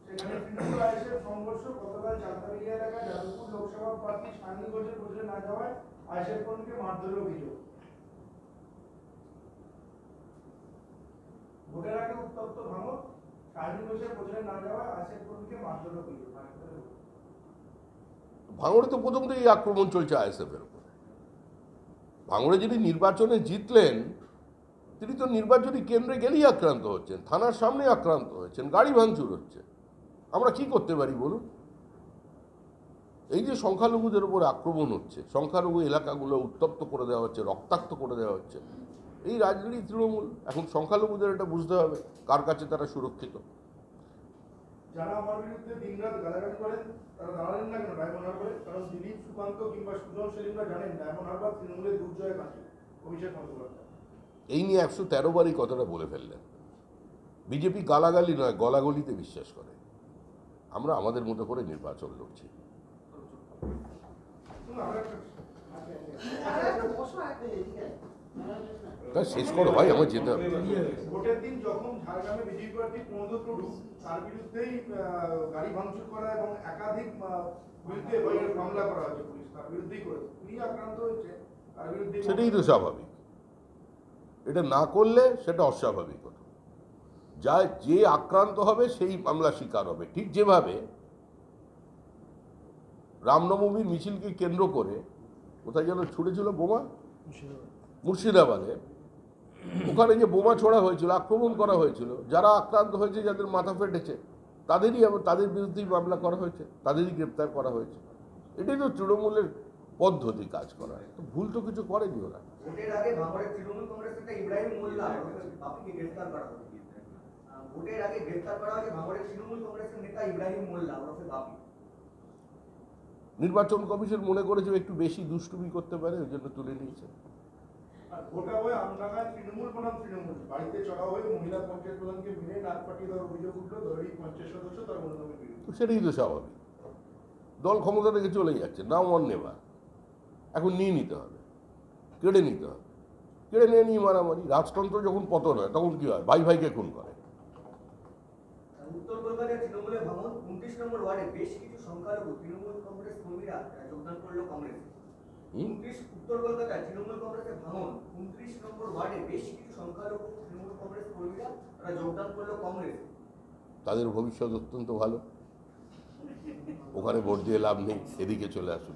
সেখানে তৃণমূল আইএসএফ সংঘর্ষ গতকাল চালতাবিলিয়া এলাকায় যাদবপুর লোকসভা প্রার্থী শাহিন ঘোষের প্রচারে না যাওয়ায় আইএসএফ কর্মীকে মারধরের অভিযোগ। ভোটের আগে উত্তপ্ত ভাঙন, শাহিন ঘোষের প্রচারে না যাওয়ায় আইএসএফ কর্মীকে মারধরের অভিযোগ। ভাঙড়ে তো প্রথম থেকেই আক্রমণ চলছে আইএসএফের উপর। ভাঙড়ে যিনি নির্বাচনে জিতলেন তিনি তো নির্বাচনী কেন্দ্রে গেলেই আক্রান্ত হচ্ছেন, থানার সামনে আক্রান্ত হচ্ছেন, গাড়ি ভাঙচুর হচ্ছে। আমরা কি করতে পারি বলুন? এই যে সংখ্যালঘুদের উপর আক্রমণ হচ্ছে, সংখ্যালঘু এলাকাগুলো উত্তপ্ত করে দেওয়া হচ্ছে, রক্তাক্ত করে দেওয়া হচ্ছে, এই রাজনীতি তৃণমূল। এখন সংখ্যালঘুদের এটা বুঝতে হবে কার কাছে তারা সুরক্ষিত। যারা আমার বিরুদ্ধে দিনরাত গালাগালি করেন তারা দাঁড়ালেন না কেন ডায়মন্ড হারবারে? কারণ দিলীপ, সুকান্ত কিংবা সুজন সেলিমরা জানেন ডায়মন্ড হারবার তৃণমূলের দুর্জয় কাছে। অভিষেক বন্দ্যোপাধ্যায় এই নিয়ে 113 বারই কথাটা বলে ফেললেন। বিজেপি গালাগালি নয়, গলাগলিতে বিশ্বাস করে। আমরা আমাদের মতো করে নির্বাচন লড়ছি। তা শেষ করো ভাই, আমার যেতে হবে। ভোটের দিন যখন ঝাড়গ্রামে বিজেপি প্রার্থী প্রমোদ টুডু তার বিরুদ্ধেই গাড়ি ভাঙচুর করা এবং একাধিক বিরুদ্ধে মামলা করা হয়েছে, পুলিশ তার বিরুদ্ধেই করেছে, পুলিশ আক্রান্ত হয়েছে তার বিরুদ্ধে। সেটাই তো স্বাভাবিক। এটা না করলে সেটা অস্বাভাবিক হতো। যে আক্রান্ত হবে সেই মামলা শিকার হবে। ঠিক যেভাবে রামনবমীর মিছিলকে কেন্দ্র করে কোথায় যেন ছুড়েছিল বোমা, মুর্শিদাবাদে, ওখানে যে বোমা ছোড়া হয়েছিল, আক্রমণ করা হয়েছিল, যারা আক্রান্ত হয়েছে, যাদের মাথা ফেটেছে, তাদের বিরুদ্ধেই মামলা করা হয়েছে, তাদেরই গ্রেপ্তার করা হয়েছে। এটাই তো তৃণমূলের পদ্ধতি কাজ করার। তো ভুল তো কিছু করেনি ওরা। ভোটের আগে ভাঙড়ের তৃণমূল কংগ্রেস নেতা ইব্রাহিম মোল্লা বাপিকে গ্রেফতার করা হয়েছে। ভোটের আগে গ্রেফতার করা হয়েছে ভাঙড়ের তৃণমূল কংগ্রেসের নেতা ইব্রাহিম মোল্লা ওরফে বাপি। নির্বাচন কমিশন মনে করেছে একটু বেশি দুষ্টুমি করতে পারে, ওই জন্য তুলে নিয়েছে। আর ভোটা হয়ে আমডাঙ্গায় তৃণমূল বনাম তৃণমূল বাড়িতে চড়া হয়ে মহিলা পঞ্চায়েত প্রধানকে মেরে নাক পাঠিয়ে দেওয়ার অভিযোগ উঠল দলেরই 50 সদস্য তার অনুগামীর বিরুদ্ধে। সেটাই তো স্বাভাবিক। দল ক্ষমতা থেকে চলে যাচ্ছে, নাও অন নেবার, এখন নিয়ে নিতে হবে, কেড়ে নিতে হবে। কেড়ে নিয়ে মারামারি। রাজতন্ত্র যখন পতন হয় তখন কি হয়? ভাই ভাইকে খুন করে। উত্তর কলকাতার তৃণমূলের ভাঙন 29 নম্বর ওয়ার্ডে বেশ কিছু সংখ্যালঘু তৃণমূল কংগ্রেস কর্মীরা যোগদান করলো কংগ্রেসে। উত্তর কলকাতায় তৃণমূল কংগ্রেসের ভাঙন 29 নম্বর ওয়ার্ডে বেশ কিছু সংখ্যালঘু তৃণমূল কংগ্রেস কর্মীরা তারা যোগদান করলো কংগ্রেসে। তাদের ভবিষ্যৎ অত্যন্ত ভালো, ওখানে ভোট দিয়ে লাভ নেই, এদিকে চলে আসুন।